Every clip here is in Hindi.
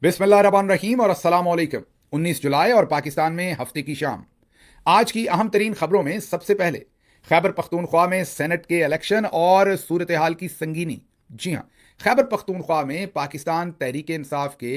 बिस्मिल्लाहिर्रहमानिर्रहीम और अस्सलाम वालेकुम। 19 जुलाई और पाकिस्तान में हफ्ते की शाम। आज की अहम तरीन खबरों में सबसे पहले खैबर पख्तूनख्वा में सेनेट के इलेक्शन और सूरत हाल की संगीनी। जी हां, खैबर पख्तूनख्वा में पाकिस्तान तहरीक इंसाफ के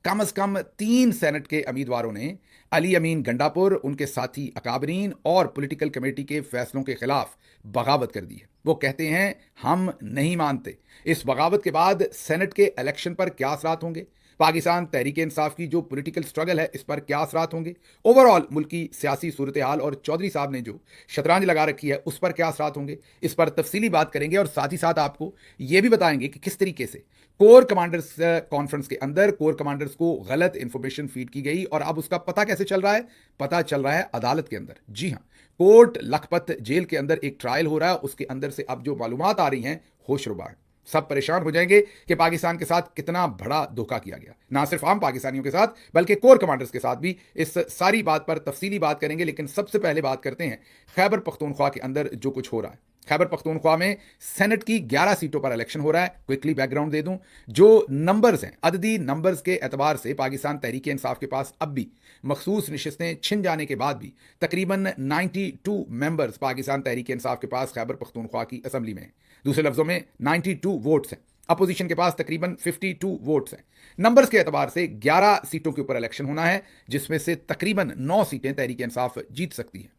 कम अज कम 3 सेनेट के उम्मीदवारों ने अली अमीन गंडापुर, उनके साथी अकाबरीन और पॉलिटिकल कमेटी के फैसलों के खिलाफ बगावत कर दी है। वो कहते हैं हम नहीं मानते। इस बगावत के बाद सेनेट के इलेक्शन पर क्या असरात होंगे, पाकिस्तान तहरीक इंसाफ की जो पॉलिटिकल स्ट्रगल है इस पर क्या असरात होंगे, ओवरऑल मुल्की सियासी सूरत हाल और चौधरी साहब ने जो शतरंज लगा रखी है उस पर क्या असरात होंगे, इस पर तफसीली बात करेंगे। और साथ ही साथ आपको यह भी बताएंगे कि किस तरीके से कोर कमांडर्स कॉन्फ्रेंस के अंदर कोर कमांडर्स को गलत इंफॉर्मेशन फीड की गई और अब उसका पता कैसे चल रहा है। पता चल रहा है अदालत के अंदर। जी हां, कोर्ट लखपत जेल के अंदर एक ट्रायल हो रहा है, उसके अंदर से अब जो मालूमात आ रही हैं होशरुबा है। सब परेशान हो जाएंगे कि पाकिस्तान के साथ कितना बड़ा धोखा किया गया, ना सिर्फ आम पाकिस्तानियों के साथ बल्कि कोर कमांडर्स के साथ भी। इस सारी बात पर तफसीली बात करेंगे, लेकिन सबसे पहले बात करते हैं खैबर पख्तूनख्वा के अंदर जो कुछ हो रहा है। खैबर पख्तूनख्वा में सेनेट की 11 सीटों पर इलेक्शन हो रहा है। क्विकली बैकग्राउंड दे दूं, जो नंबर्स हैं, अददी नंबर्स के एतबार से पाकिस्तान तहरीक इंसाफ के पास अब भी मखसूस नशिस्तें छिन जाने के बाद भी तकरीबन 92 मेंबर्स पाकिस्तान तहरीक इंसाफ के पास खैबर पख्तूनख्वा की असम्बली में हैं। दूसरे लफ्जों में 92 वोट्स हैं। अपोजिशन के पास तकरीबन 52 वोट्स हैं। नंबर्स के एतबार से 11 सीटों के ऊपर इलेक्शन होना है, जिसमें से तकरीबन 9 सीटें तहरीक इंसाफ जीत सकती है,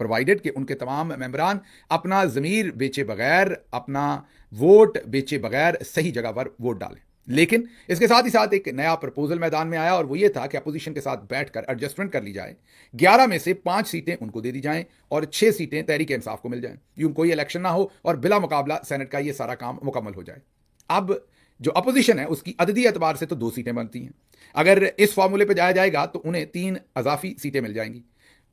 प्रोवाइडेड कि उनके तमाम मेंबरान अपना ज़मीर बेचे बगैर, अपना वोट बेचे बगैर सही जगह पर वोट डालें। लेकिन इसके साथ ही साथ एक नया प्रपोजल मैदान में आया और वो ये था कि अपोजिशन के साथ बैठकर एडजस्टमेंट कर ली जाए। 11 में से 5 सीटें उनको दे दी जाएं और 6 सीटें तहरीक इंसाफ को मिल जाएं। यूं कोई इलेक्शन ना हो और बिला मुकाबला सेनेट का ये सारा काम मुकम्मल हो जाए। अब जो अपोजिशन है उसकी अददी एतबार से तो 2 सीटें बनती हैं। अगर इस फॉर्मूले पर जाया जाएगा तो उन्हें 3 अजाफी सीटें मिल जाएंगी।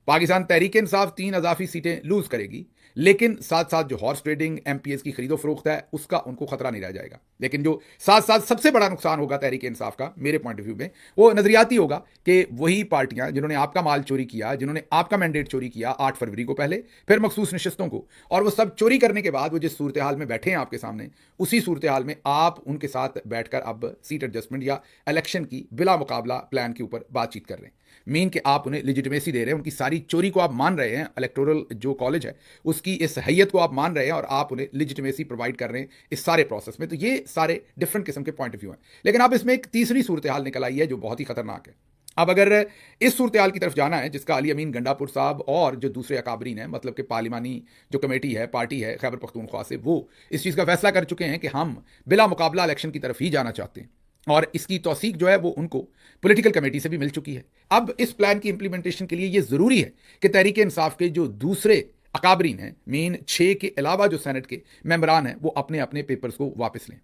पाकिस्तान तहरीक इंसाफ 3 अजाफी सीटें लूज करेगी, लेकिन साथ साथ जो हॉर्स ट्रेडिंग एमपीएस की खरीदो फरोख्त है उसका उनको खतरा नहीं रह जाएगा। लेकिन जो साथ साथ सबसे बड़ा नुकसान होगा तहरीक इंसाफ का मेरे पॉइंट ऑफ व्यू में, वो नजरियाती होगा कि वही पार्टियां जिन्होंने आपका माल चोरी किया, जिन्होंने आपका मैंडेट चोरी किया 8 फरवरी को पहले, फिर मखसूस नशिस्तों को, और वो सब चोरी करने के बाद वो जिस सूरत हाल में बैठे हैं आपके सामने, उसी सूरत हाल में आप उनके साथ बैठकर अब सीट एडजस्टमेंट या इलेक्शन की बिला मुकाबला प्लान के ऊपर बातचीत कर रहे हैं। मीन कि आप उन्हें लिजिटिमेसी दे रहे हैं, उनकी सारी चोरी को आप मान रहे हैं, इलेक्टोरल जो कॉलेज है उसकी इस हैयत को आप मान रहे हैं और आप उन्हें लिजिटिमेसी प्रोवाइड कर रहे हैं इस सारे प्रोसेस में। तो ये सारे डिफरेंट किस्म के पॉइंट ऑफ व्यू हैं। लेकिन अब इसमें एक तीसरी सूरत हाल निकल आई है जो बहुत ही खतरनाक है। अब अगर इस सूरत हाल की तरफ जाना है जिसका अली अमीन गंडापुर साहब और जो दूसरे अकाबरीन है, मतलब कि पार्लिमानी जो कमेटी है, पार्टी है खैबर पख्तूनख्वा से, वो इस चीज़ का फैसला कर चुके हैं कि हम बिला मुकाबला इलेक्शन की तरफ ही जाना चाहते हैं और इसकी तौसीक जो है वो उनको पॉलिटिकल कमेटी से भी मिल चुकी है। अब इस प्लान की इंप्लीमेंटेशन के लिए ये ज़रूरी है कि तहरीक इंसाफ के जो दूसरे अकाबरीन हैं, मीन 6 के अलावा जो सेनेट के मेंबरान हैं, वो अपने अपने पेपर्स को वापस लें।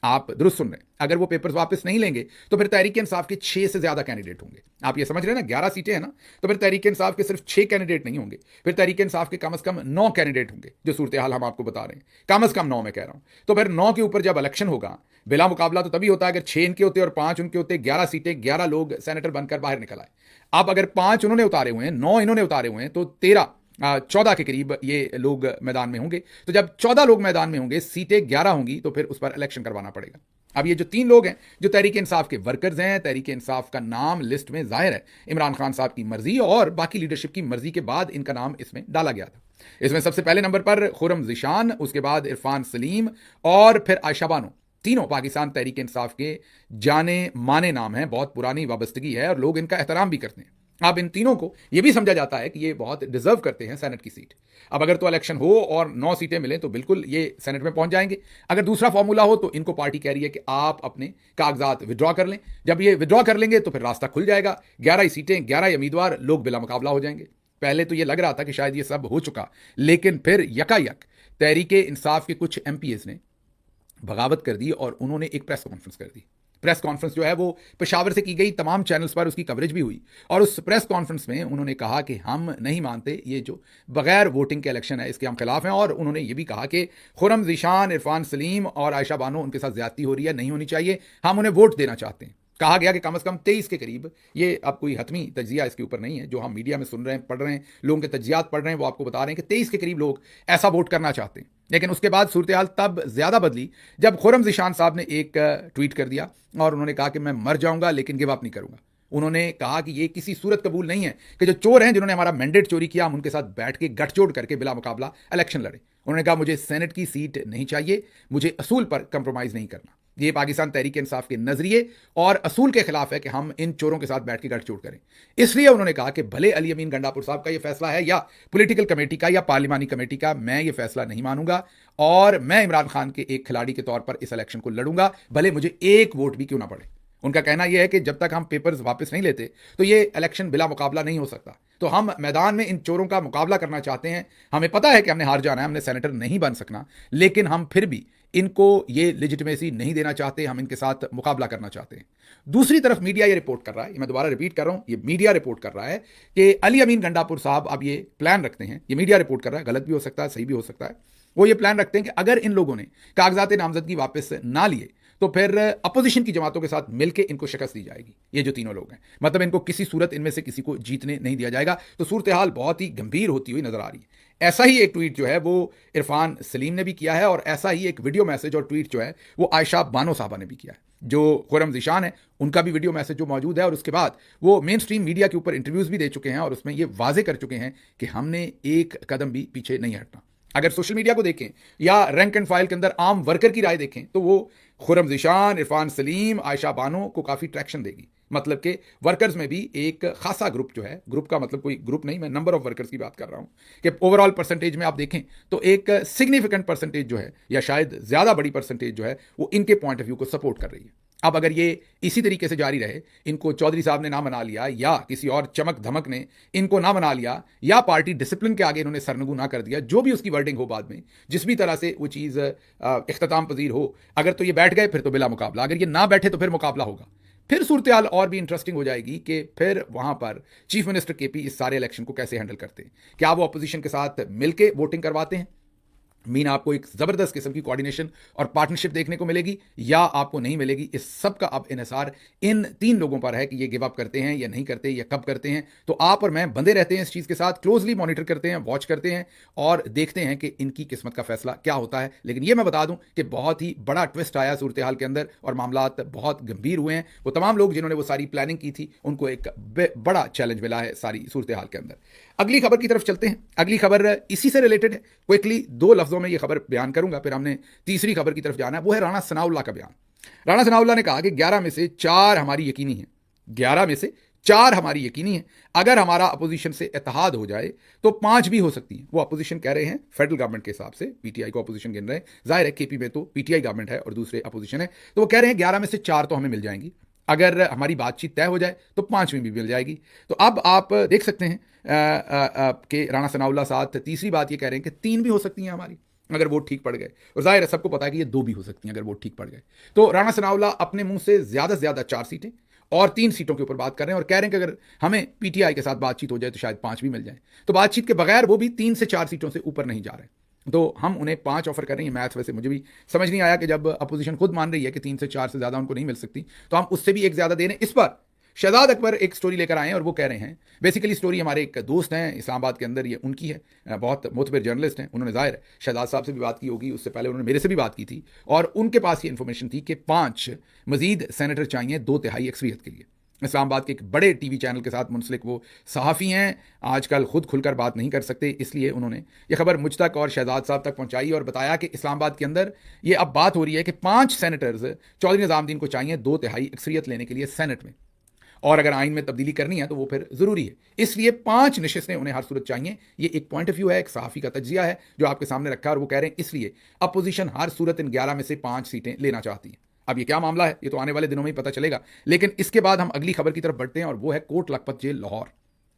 आप दुरुस्त सुन रहे हैं, अगर वो पेपर्स वापस नहीं लेंगे तो फिर तहरीक इंसाफ के 6 से ज्यादा कैंडिडेट होंगे। आप ये समझ रहे हैं ना, 11 सीटें हैं ना, तो फिर तहरीक इंसाफ के सिर्फ 6 कैंडिडेट नहीं होंगे, फिर तहरीक इंसाफ के कम से कम 9 कैंडिडेट होंगे। जो सूरत हाल हम आपको बता रहे हैं, कम से कम 9 में कह रहा हूं। तो फिर 9 के ऊपर जब इलेक्शन होगा, बिला मुकाबला तो तभी होता है अगर 6 इनके होते और 5 उनके होते, 11 सीटें, 11 लोग सेनेटर बनकर बाहर निकल आए। अब अगर 5 उन्होंने उतारे हुए हैं, 9 इन्होंने उतारे हुए हैं, तो 14 के करीब ये लोग मैदान में होंगे। तो जब 14 लोग मैदान में होंगे, सीटें 11 होंगी, तो फिर उस पर इलेक्शन करवाना पड़ेगा। अब ये जो 3 लोग हैं जो तहरीक इंसाफ के वर्कर्स हैं, तहरीक इंसाफ का नाम लिस्ट में जाहिर है इमरान खान साहब की मर्जी और बाकी लीडरशिप की मर्जी के बाद इनका नाम इसमें डाला गया था। इसमें सबसे पहले नंबर पर खुरम ज़िशान, उसके बाद इरफान सलीम और फिर आयशा बानो। तीनों पाकिस्तान तहरीक इंसाफ के जाने माने नाम हैं, बहुत पुरानी वाबस्तगी है और लोग इनका एहतराम भी करते हैं। अब इन तीनों को यह भी समझा जाता है कि ये बहुत डिजर्व करते हैं सेनेट की सीट। अब अगर तो इलेक्शन हो और 9 सीटें मिलें तो बिल्कुल ये सेनेट में पहुंच जाएंगे। अगर दूसरा फॉर्मूला हो तो इनको पार्टी कह रही है कि आप अपने कागजात विड्रॉ कर लें। जब ये विड्रॉ कर लेंगे तो फिर रास्ता खुल जाएगा, 11 ही सीटें, 11 ही उम्मीदवार, लोग बिला मुकाबला हो जाएंगे। पहले तो ये लग रहा था कि शायद ये सब हो चुका, लेकिन फिर यकायक तहरीक इंसाफ के कुछ एमपीएस ने बगावत कर दी और उन्होंने एक प्रेस कॉन्फ्रेंस कर दी। प्रेस कॉन्फ्रेंस जो है वो पेशावर से की गई, तमाम चैनल्स पर उसकी कवरेज भी हुई और उस प्रेस कॉन्फ्रेंस में उन्होंने कहा कि हम नहीं मानते ये जो बगैर वोटिंग के इलेक्शन है इसके हम खिलाफ हैं। और उन्होंने ये भी कहा कि खुरम ज़िशान, इरफान सलीम और आयशा बानो, उनके साथ ज्यादती हो रही है, नहीं होनी चाहिए, हम उन्हें वोट देना चाहते हैं। कहा गया कि कम से कम 23 के करीब, ये अब कोई हतमी तजिया इसके ऊपर नहीं है, जो हम मीडिया में सुन रहे हैं, पढ़ रहे हैं, लोगों के तजियात पढ़ रहे हैं, वो आपको बता रहे हैं कि 23 के करीब लोग ऐसा वोट करना चाहते हैं। लेकिन उसके बाद सूरत हाल तब ज्यादा बदली जब खुर्रम ज़ीशान साहब ने एक ट्वीट कर दिया और उन्होंने कहा कि मैं मर जाऊंगा लेकिन गिव अप नहीं करूंगा। उन्होंने कहा कि ये किसी सूरत कबूल नहीं है कि जो चोर हैं जिन्होंने हमारा मैंडेट चोरी किया हम उनके साथ बैठ के गठजोड़ करके बिला मुकाबला इलेक्शन लड़े। उन्होंने कहा मुझे सेनेट की सीट नहीं चाहिए, मुझे असूल पर कंप्रोमाइज नहीं करना। ये पाकिस्तान तहरीक इंसाफ के नजरिए और असूल के खिलाफ है कि हम इन चोरों के साथ बैठ के गठजोड़ करें। इसलिए उन्होंने कहा कि भले अली अमीन गंडापुर साहब का यह फैसला है या पॉलिटिकल कमेटी का या पार्लिमानी कमेटी का, मैं ये फैसला नहीं मानूंगा और मैं इमरान खान के एक खिलाड़ी के तौर पर इस इलेक्शन को लड़ूंगा, भले मुझे एक वोट भी क्यों ना पड़े। उनका कहना यह है कि जब तक हम पेपर्स वापस नहीं लेते तो ये इलेक्शन बिला मुकाबला नहीं हो सकता। तो हम मैदान में इन चोरों का मुकाबला करना चाहते हैं। हमें पता है कि हमने हार जाना है, हमने सेनेटर नहीं बन सकना, लेकिन हम फिर भी इनको ये लेजिटिमेसी नहीं देना चाहते, हम इनके साथ मुकाबला करना चाहते हैं। दूसरी तरफ मीडिया ये रिपोर्ट कर रहा है, मैं दोबारा रिपीट कर रहा हूं, ये मीडिया रिपोर्ट कर रहा है कि अली अमीन गंडापुर साहब अब ये प्लान रखते हैं, ये मीडिया रिपोर्ट कर रहा है, गलत भी हो सकता है सही भी हो सकता है, वो ये प्लान रखते हैं कि अगर इन लोगों ने कागजात नामजदगी वापस ना लिए तो फिर अपोजिशन की जमातों के साथ मिलकर इनको शिकस्त दी जाएगी। ये जो तीनों लोग हैं, मतलब इनको किसी सूरत इनमें से किसी को जीतने नहीं दिया जाएगा। तो सूरत हाल बहुत ही गंभीर होती हुई नजर आ रही है। ऐसा ही एक ट्वीट जो है वो इरफान सलीम ने भी किया है और ऐसा ही एक वीडियो मैसेज और ट्वीट जो है वो आयशा बानो साहबा ने भी किया है। जो खुर्रम ज़ीशान है उनका भी वीडियो मैसेज जो मौजूद है और उसके बाद वो मेन स्ट्रीम मीडिया के ऊपर इंटरव्यूज भी दे चुके हैं और उसमें ये वाजे कर चुके हैं कि हमने एक कदम भी पीछे नहीं हटना। अगर सोशल मीडिया को देखें या रैंक एंड फाइल के अंदर आम वर्कर की राय देखें तो वो खुर्रम ज़ीशान, इरफान सलीम, आयशा बानो को काफ़ी ट्रैक्शन देगी। मतलब कि वर्कर्स में भी एक खासा ग्रुप जो है, ग्रुप का मतलब कोई ग्रुप नहीं, मैं नंबर ऑफ वर्कर्स की बात कर रहा हूं कि ओवरऑल परसेंटेज में आप देखें तो एक सिग्निफिकेंट परसेंटेज जो है या शायद ज़्यादा बड़ी परसेंटेज जो है वो इनके पॉइंट ऑफ व्यू को सपोर्ट कर रही है। अब अगर ये इसी तरीके से जारी रहे, इनको चौधरी साहब ने ना मना लिया या किसी और चमक धमक ने इनको ना मना लिया या पार्टी डिसिप्लिन के आगे इन्होंने सरनगू ना कर दिया, जो भी उसकी वर्डिंग हो बाद में, जिस भी तरह से वो चीज़ इख्तिताम पजीर हो, अगर तो ये बैठ गए फिर तो बिला मुकाबला, अगर ये ना बैठे तो फिर मुकाबला होगा। फिर सूरत हाल और भी इंटरेस्टिंग हो जाएगी कि फिर वहां पर चीफ मिनिस्टर केपी इस सारे इलेक्शन को कैसे हैंडल करते हैं। क्या वो अपोजिशन के साथ मिलकर वोटिंग करवाते हैं, मीन आपको एक जबरदस्त किस्म की कोऑर्डिनेशन और पार्टनरशिप देखने को मिलेगी या आपको नहीं मिलेगी। इस सब का अब इन्हिसार इन तीन लोगों पर है कि ये गिव अप करते हैं या नहीं करते या कब करते हैं। तो आप और मैं बंधे रहते हैं इस चीज़ के साथ, क्लोजली मॉनिटर करते हैं, वॉच करते हैं और देखते हैं कि इनकी किस्मत का फैसला क्या होता है। लेकिन ये मैं बता दूं कि बहुत ही बड़ा ट्विस्ट आया सूरत हाल के अंदर और मामलात बहुत गंभीर हुए हैं। वो तमाम लोग जिन्होंने वो सारी प्लानिंग की थी उनको एक बड़ा चैलेंज मिला है सारी सूरत हाल के अंदर। अगली खबर की तरफ चलते हैं। अगली खबर इसी से रिलेटेड है, क्विकली दो लफ्जों में ये खबर बयान करूंगा, फिर हमने तीसरी खबर की तरफ जाना है। वो है राणा सनाउल्लाह का बयान। राणा सनाउल्लाह ने कहा कि 11 में से 4 हमारी यकीनी है, 11 में से 4 हमारी यकीनी है, अगर हमारा अपोजिशन से इत्तेहाद हो जाए तो 5 भी हो सकती है। वो अपोजिशन कह रहे हैं फेडरल गवर्नमेंट के हिसाब से, पीटीआई को अपोजिशन गिन रहे हैं। जाहिर है केपी में तो पीटीआई गवर्नमेंट है और दूसरे अपोजिशन है, तो वो कह रहे हैं 11 में से 4 तो हमें मिल जाएंगी, अगर हमारी बातचीत तय हो जाए तो 5वीं भी मिल जाएगी। तो अब आप देख सकते हैं कि राणा सनाउल्लाह साथ तीसरी बात ये कह रहे हैं कि 3 भी हो सकती हैं हमारी अगर वोट ठीक पड़ गए, और जाहिर है सबको पता है कि ये 2 भी हो सकती हैं अगर वोट ठीक पड़ गए। तो राणा सनाउल्लाह अपने मुंह से ज्यादा से ज्यादा 4 सीटें और 3 सीटों के ऊपर बात कर रहे हैं और कह रहे हैं कि अगर हमें पीटीआई के साथ बातचीत हो जाए तो शायद 5 भी मिल जाए। तो बातचीत के बगैर वो भी 3 से 4 सीटों से ऊपर नहीं जा रहे, तो हम उन्हें 5 ऑफर कर रहे हैं। मैथ्स वैसे मुझे भी समझ नहीं आया कि जब अपोजिशन खुद मान रही है कि 3 से 4 से ज्यादा उनको नहीं मिल सकती तो हम उससे भी एक ज्यादा दे रहे हैं। इस पर शहजाद अकबर एक स्टोरी लेकर आए हैं और वो कह रहे हैं, बेसिकली स्टोरी हमारे एक दोस्त हैं इस्लामाबाद के अंदर, ये उनकी है, बहुत मोतबर जर्नलिस्ट हैं, उन्होंने जाहिर शहजाद साहब से भी बात की होगी, उससे पहले उन्होंने मेरे से भी बात की थी और उनके पास ये इन्फॉर्मेशन थी कि 5 मजीद सेनेटर चाहिए 2/3 अक्सरियत के लिए। इस्लामाबाद के एक बड़े टीवी चैनल के साथ मुंसलिक वो सहाफ़ी हैं, आजकल खुद खुलकर बात नहीं कर सकते, इसलिए उन्होंने ये खबर मुझ तक और शहजाद साहब तक पहुंचाई और बताया कि इस्लामाबाद के अंदर ये अब बात हो रही है कि 5 सेनेटर्स चौधरी निज़ामुद्दीन को चाहिए 2/3 अक्सरियत लेने के लिए सेनेट में, और अगर आइन में तब्दीली करनी है तो वो फिर जरूरी है, इसलिए 5 नशिस्तें उन्हें हर सूरत चाहिए। ये एक पॉइंट ऑफ व्यू है, एक सहाफ़ी का तज्जिया है जो आपके सामने रखा है और वो कह रहे हैं इसलिए अपोजिशन हर सूरत इन 11 में से 5 सीटें लेना चाहती है। अब ये क्या मामला है ये तो आने वाले दिनों में ही पता चलेगा, लेकिन इसके बाद हम अगली खबर की तरफ बढ़ते हैं और वो है कोट लखपत जेल लाहौर।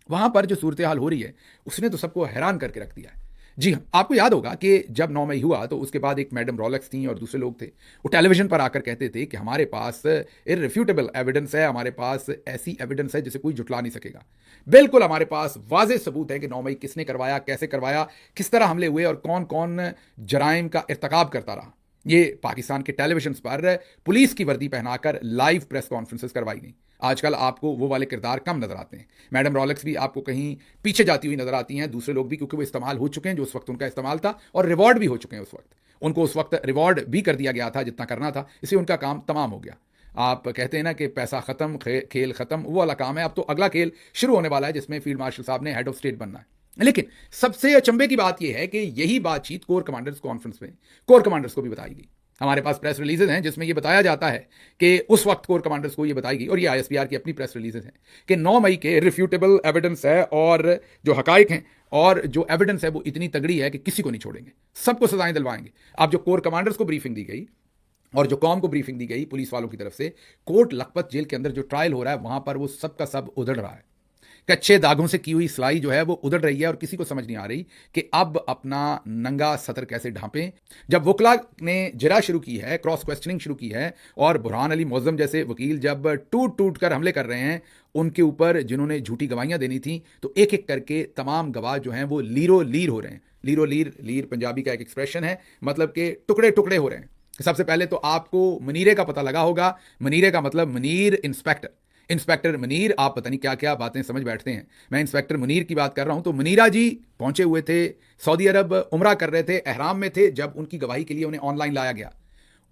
वहां पर जो सूरत हाल हो रही है उसने तो सबको हैरान करके रख दिया है। जी हाँ, आपको याद होगा कि जब 9 मई हुआ तो उसके बाद एक मैडम रॉलेक्स थी और दूसरे लोग थे, वो टेलीविजन पर आकर कहते थे कि हमारे पास इररिफ्यूटेबल एविडेंस है, हमारे पास ऐसी एविडेंस है जिसे कोई जुटला नहीं सकेगा। बिल्कुल हमारे पास वाज़ेह सबूत है कि 9 मई किसने करवाया, कैसे करवाया, किस तरह हमले हुए और कौन कौन जराइम का इर्तकाब करता रहा। ये पाकिस्तान के टेलीविजन पर पुलिस की वर्दी पहनाकर लाइव प्रेस कॉन्फ्रेंसेस करवाई गई। आजकल आपको वो वाले किरदार कम नजर आते हैं। मैडम रॉलेक्स भी आपको कहीं पीछे जाती हुई नजर आती हैं, दूसरे लोग भी, क्योंकि वो इस्तेमाल हो चुके हैं जो उस वक्त उनका इस्तेमाल था, और रिवॉर्ड भी हो चुके हैं उस वक्त। उनको उस वक्त रिवॉर्ड भी कर दिया गया था जितना करना था, इसलिए उनका काम तमाम हो गया। आप कहते हैं ना कि पैसा खत्म, खेल खत्म, वो वाला काम है। अब तो अगला खेल शुरू होने वाला है जिसमें फील्ड मार्शल साहब ने हेड ऑफ स्टेट बनना है। लेकिन सबसे अचंभे की बात यह है कि यही बातचीत कोर कमांडर्स कॉन्फ्रेंस में कोर कमांडर्स को भी बताई गई। हमारे पास प्रेस रिलीजेज हैं जिसमें यह बताया जाता है कि उस वक्त कोर कमांडर्स को यह बताई गई, और ये आईएसपीआर की अपनी प्रेस रिलीजेज हैं, कि 9 मई के रिफ्यूटेबल एविडेंस है, और जो हकाइक हैं और जो एविडेंस है वो इतनी तगड़ी है कि किसी को नहीं छोड़ेंगे, सबको सजाएं दिलवाएंगे। अब जो कोर कमांडर्स को ब्रीफिंग दी गई और जो कौम को ब्रीफिंग दी गई पुलिस वालों की तरफ से, कोट लखपत जेल के अंदर जो ट्रायल हो रहा है वहां पर वो सब का सब उधड़ रहा है। कच्चे दागों से की हुई सिलाई जो है वो उधड़ रही है, और किसी को समझ नहीं आ रही कि अब अपना नंगा सतर कैसे ढांपें। जब वकला ने जिरा शुरू की है, क्रॉस क्वेश्चनिंग शुरू की है, और बुरहान अली मौजम जैसे वकील जब टूट टूट कर हमले कर रहे हैं उनके ऊपर जिन्होंने झूठी गवाहियां देनी थी, तो एक एक करके तमाम गवाह जो हैं वो लीरो लीर हो रहे हैं। लीरो लीर, लीर पंजाबी का एक एक्सप्रेशन है, मतलब कि टुकड़े टुकड़े हो रहे हैं। सबसे पहले तो आपको मनीरे का पता लगा होगा। मनीरे का मतलब मनीर इंस्पेक्टर, इंस्पेक्टर मनीर। आप पता नहीं क्या क्या बातें समझ बैठते हैं। मैं इंस्पेक्टर मनीर की बात कर रहा हूं। तो मनीरा जी पहुंचे हुए थे सऊदी अरब, उम्रा कर रहे थे, एहराम में थे जब उनकी गवाही के लिए उन्हें ऑनलाइन लाया गया।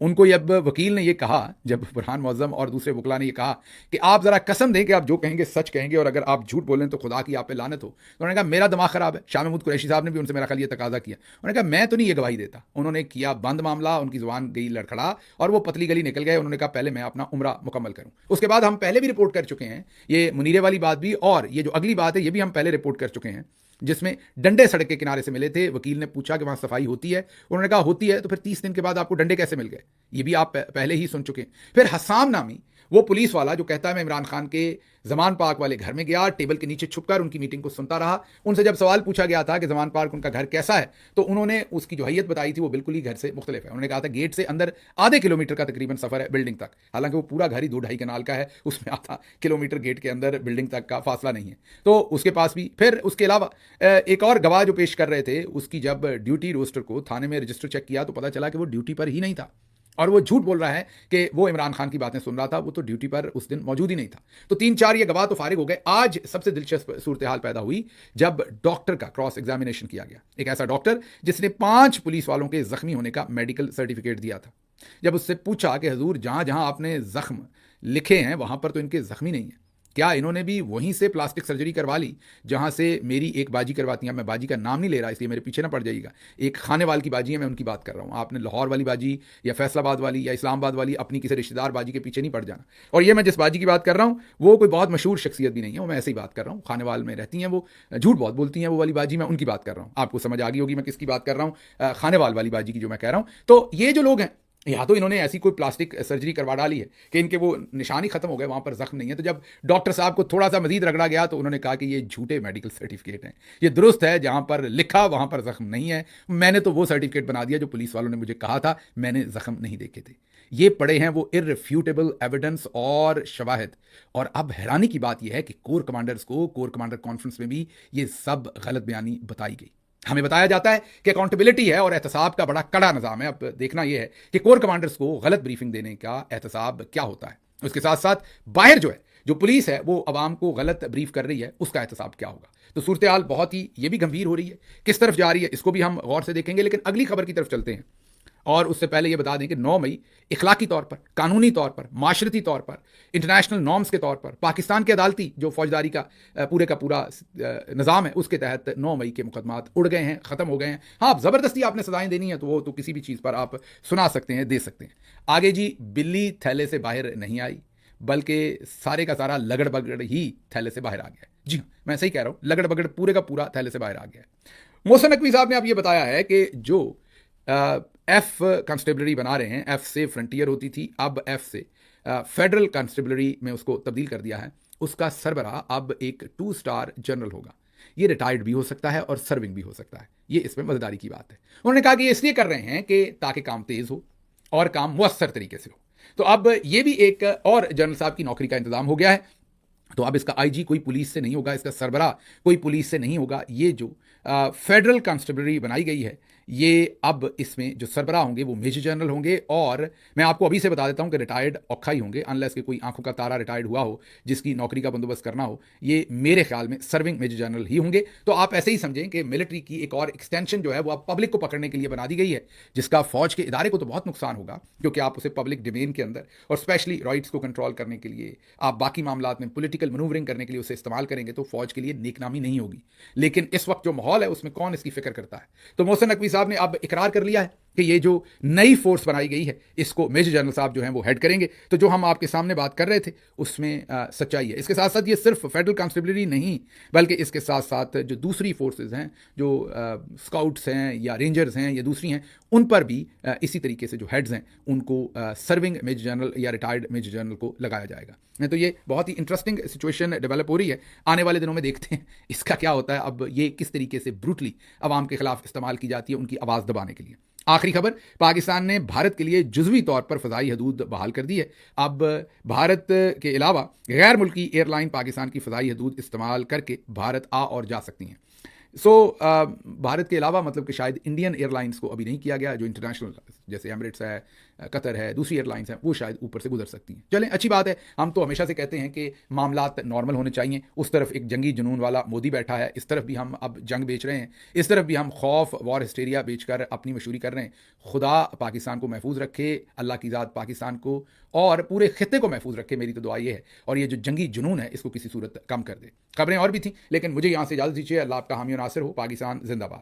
उनको जब वकील ने यह कहा, जब बुरहान मौजम और दूसरे वकला ने यह कहा कि आप जरा कसम दें कि आप जो कहेंगे सच कहेंगे, और अगर आप झूठ बोलें तो खुदा की आप पे लानत हो, तो उन्होंने कहा मेरा दिमाग खराब है। शाह महमूद कुरैशी साहब ने भी उनसे मेरा ख्याल ये तकाजा किया। उन्होंने कहा मैं तो नहीं ये गवाही देता। उन्होंने किया बंद मामला, उनकी जुबान गई लड़खड़ा और वो पतली गली निकल गए। उन्होंने कहा पहले मैं अपना उम्रा मुकम्मल करूं। उसके बाद हम पहले भी रिपोर्ट कर चुके हैं ये मुनीरे वाली बात भी, और ये जो अगली बात है ये भी हम पहले रिपोर्ट कर चुके हैं, जिसमें डंडे सड़क के किनारे से मिले थे। वकील ने पूछा कि वहां सफाई होती है, उन्होंने कहा होती है। तो फिर 30 दिन के बाद आपको डंडे कैसे मिल गए, ये भी आप पहले ही सुन चुके हैं। फिर हसाम नामी वो पुलिस वाला जो कहता है मैं इमरान खान के जमान पार्क वाले घर में गया, टेबल के नीचे छुपकर उनकी मीटिंग को सुनता रहा। उनसे जब सवाल पूछा गया था कि जमान पार्क उनका घर कैसा है, तो उन्होंने उसकी जो हैयत बताई थी वो बिल्कुल ही घर से मुख्तलिफ है। उन्होंने कहा था गेट से अंदर आधे किलोमीटर का तकरीबन सफर है बिल्डिंग तक, हालांकि वो पूरा घर ही 2-2.5 कनाल का है, उसमें आधा किलोमीटर गेट के अंदर बिल्डिंग तक का फासला नहीं है। तो उसके पास भी फिर उसके अलावा एक और गवाह जो पेश कर रहे थे, उसकी जब ड्यूटी रोस्टर को थाने में रजिस्टर चेक किया तो पता चला कि वो ड्यूटी पर ही नहीं था, और वो झूठ बोल रहा है कि वो इमरान खान की बातें सुन रहा था। वो तो ड्यूटी पर उस दिन मौजूद ही नहीं था। तो 3-4 ये गवाह तो फारिग हो गए। आज सबसे दिलचस्प सूरत हाल पैदा हुई जब डॉक्टर का क्रॉस एग्जामिनेशन किया गया। एक ऐसा डॉक्टर जिसने 5 पुलिस वालों के जख्मी होने का मेडिकल सर्टिफिकेट दिया था। जब उससे पूछा कि हजूर जहां जहां आपने जख्म लिखे हैं वहां पर तो इनके जख्मी नहीं है, क्या इन्होंने भी वहीं से प्लास्टिक सर्जरी करवा ली जहां से मेरी एक बाजी करवाती है। मैं बाजी का नाम नहीं ले रहा इसलिए मेरे पीछे ना पड़ जाइएगा। एक खाने वाल की बाजी है, मैं उनकी बात कर रहा हूं। आपने लाहौर वाली बाजी या फैसलाबाद वाली या इस्लामाबाद वाली अपनी किसी रिश्तेदार बाजी के पीछे नहीं पड़ जाना। और ये मैं जिस बाजी की बात कर रहा हूं वो कोई बहुत मशहूर शख्सियत भी नहीं है, वो मैं ऐसे ही बात कर रहा हूँ। खाने वाल में रहती हैं, वो झूठ बहुत बोलती हैं, वो वाली बाजी मैं उनकी बात कर रहा हूँ। आपको समझ आ गई होगी मैं किसकी बात कर रहा हूँ, खाने वाली बाजी की जो मैं कह रहा हूँ। तो ये जो लोग हैं, या तो इन्होंने ऐसी कोई प्लास्टिक सर्जरी करवा डाली है कि इनके वो निशान ही खत्म हो गए, वहां पर जख्म नहीं है। तो जब डॉक्टर साहब को थोड़ा सा मजीद रगड़ा गया तो उन्होंने कहा कि ये झूठे मेडिकल सर्टिफिकेट हैं, ये दुरुस्त है जहां पर लिखा वहां पर जख्म नहीं है। मैंने तो वो सर्टिफिकेट बना दिया जो पुलिस वालों ने मुझे कहा था, मैंने जख्म नहीं देखे थे। ये पड़े हैं वो इररिफ्यूटेबल एविडेंस और शवाहिद। और अब हैरानी की बात यह है कि कोर कमांडर्स को कोर कमांडर कॉन्फ्रेंस में भी ये सब गलत बयानी बताई गई। हमें बताया जाता है कि अकाउंटेबिलिटी है और एहतसाब का बड़ा कड़ा निजाम है। अब देखना यह है कि कोर कमांडर्स को गलत ब्रीफिंग देने का एहतसाब क्या होता है, उसके साथ साथ बाहर जो है जो पुलिस है वो अवाम को गलत ब्रीफ कर रही है उसका एहतसाब क्या होगा। तो सूरत हाल बहुत ही ये भी गंभीर हो रही है, किस तरफ जा रही है इसको भी हम गौर से देखेंगे। लेकिन अगली खबर की तरफ चलते हैं, और उससे पहले यह बता दें कि 9 मई इखलाकी तौर पर, कानूनी तौर पर, माशरती तौर पर, इंटरनेशनल नॉर्म्स के तौर पर पाकिस्तान के अदालती जो फौजदारी का पूरा निज़ाम है उसके तहत 9 मई के मुकदमात उड़ गए हैं, ख़त्म हो गए हैं। हाँ, अब ज़बरदस्ती आपने सजाएं देनी है तो वो तो किसी भी चीज़ पर आप सुना सकते हैं, दे सकते हैं। आगे जी, बिल्ली थैले से बाहर नहीं आई बल्कि सारे का सारा लगड़ बगड़ ही थैले से बाहर आ गया। जी हाँ, मैं सही कह रहा हूँ, लगड़ बगड़ पूरे का पूरा थैले से बाहर आ गया। मोहसिन नकवी साहब ने अब ये बताया है कि जो एफ कांस्टेबलरी बना रहे हैं, एफ से फ्रंटियर होती थी, अब एफ से फेडरल कांस्टेबलरी में उसको तब्दील कर दिया है। उसका सरबराह अब एक 2 स्टार जनरल होगा। ये रिटायर्ड भी हो सकता है और सर्विंग भी हो सकता है। ये इसमें मजेदारी की बात है। उन्होंने कहा कि ये इसलिए कर रहे हैं कि ताकि काम तेज हो और काम मुअस्सर तरीके से हो। तो अब ये भी एक और जनरल साहब की नौकरी का इंतजाम हो गया है। तो अब इसका आईजी कोई पुलिस से नहीं होगा, इसका सरबराह कोई पुलिस से नहीं होगा। ये जो फेडरल कांस्टेबलरी बनाई गई है ये अब इसमें जो सरबराह होंगे वो मेजर जनरल होंगे, और मैं आपको अभी से बता देता हूं कि रिटायर्ड औखा ही होंगे, अनलेस कि कोई आंखों का तारा रिटायर्ड हुआ हो जिसकी नौकरी का बंदोबस्त करना हो। ये मेरे ख्याल में सर्विंग मेजर जनरल ही होंगे। तो आप ऐसे ही समझें कि मिलिट्री की एक और एक्सटेंशन जो है वो अब पब्लिक को पकड़ने के लिए बना दी गई है, जिसका फौज के इदारे को तो बहुत नुकसान होगा, क्योंकि आप उसे पब्लिक डोमेन के अंदर और स्पेशली राइट्स को कंट्रोल करने के लिए, आप बाकी मामलात में पॉलिटिकल मनूवरिंग करने के लिए उसे इस्तेमाल करेंगे, तो फौज के लिए नेकनामी नहीं होगी। लेकिन इस वक्त जो माहौल है उसमें कौन इसकी फिक्र करता है? तो मोहसिन नकवी साहब ने अब इकरार कर लिया है कि ये जो नई फोर्स बनाई गई है इसको मेजर जनरल साहब जो हैं वो हेड करेंगे। तो जो हम आपके सामने बात कर रहे थे उसमें सच्चाई है। इसके साथ साथ ये सिर्फ फेडरल कांस्टेबलरी नहीं, बल्कि इसके साथ साथ जो दूसरी फोर्सेज हैं, जो स्काउट्स हैं या रेंजर्स हैं या दूसरी हैं, उन पर भी इसी तरीके से जो हेड्स हैं उनको सर्विंग मेजर जनरल या रिटायर्ड मेजर जनरल को लगाया जाएगा। तो ये बहुत ही इंटरेस्टिंग सिचुएशन डेवलप हो रही है। आने वाले दिनों में देखते हैं इसका क्या होता है, अब ये किस तरीके से ब्रूटली अवाम के खिलाफ इस्तेमाल की जाती है उनकी आवाज़ दबाने के लिए। आखिरी खबर, पाकिस्तान ने भारत के लिए जुज़वी तौर पर फ़ज़ाई हदूद बहाल कर दी है। अब भारत के अलावा गैर मुल्की एयरलाइन पाकिस्तान की फ़ज़ाई हदूद इस्तेमाल करके भारत आ और जा सकती हैं। भारत के अलावा मतलब कि शायद इंडियन एयरलाइंस को अभी नहीं किया गया, जो इंटरनेशनल जैसे एमिरेट्स है, कतर है, दूसरी एयरलाइंस हैं, वो शायद ऊपर से गुजर सकती हैं। चलें, अच्छी बात है। हम तो हमेशा से कहते हैं कि मामलात नॉर्मल होने चाहिए। उस तरफ एक जंगी जुनून वाला मोदी बैठा है, इस तरफ भी हम अब जंग बेच रहे हैं, इस तरफ भी हम खौफ, वॉर हिस्टेरिया बेचकर अपनी मशहूरी कर रहे हैं। खुदा पाकिस्तान को महफूज रखे, अल्लाह की ज़ात पाकिस्तान को और पूरे खित्ते को महफूज रखे, मेरी तो दुआ ये है। और ये जो जंगी जुनून है इसको किसी सूरत कम कर दे। खबरें और भी थी, लेकिन मुझे यहाँ से इजाज़त दीजिए। अल्लाह आपका हामी और नासिर हो। पाकिस्तान जिंदाबाद।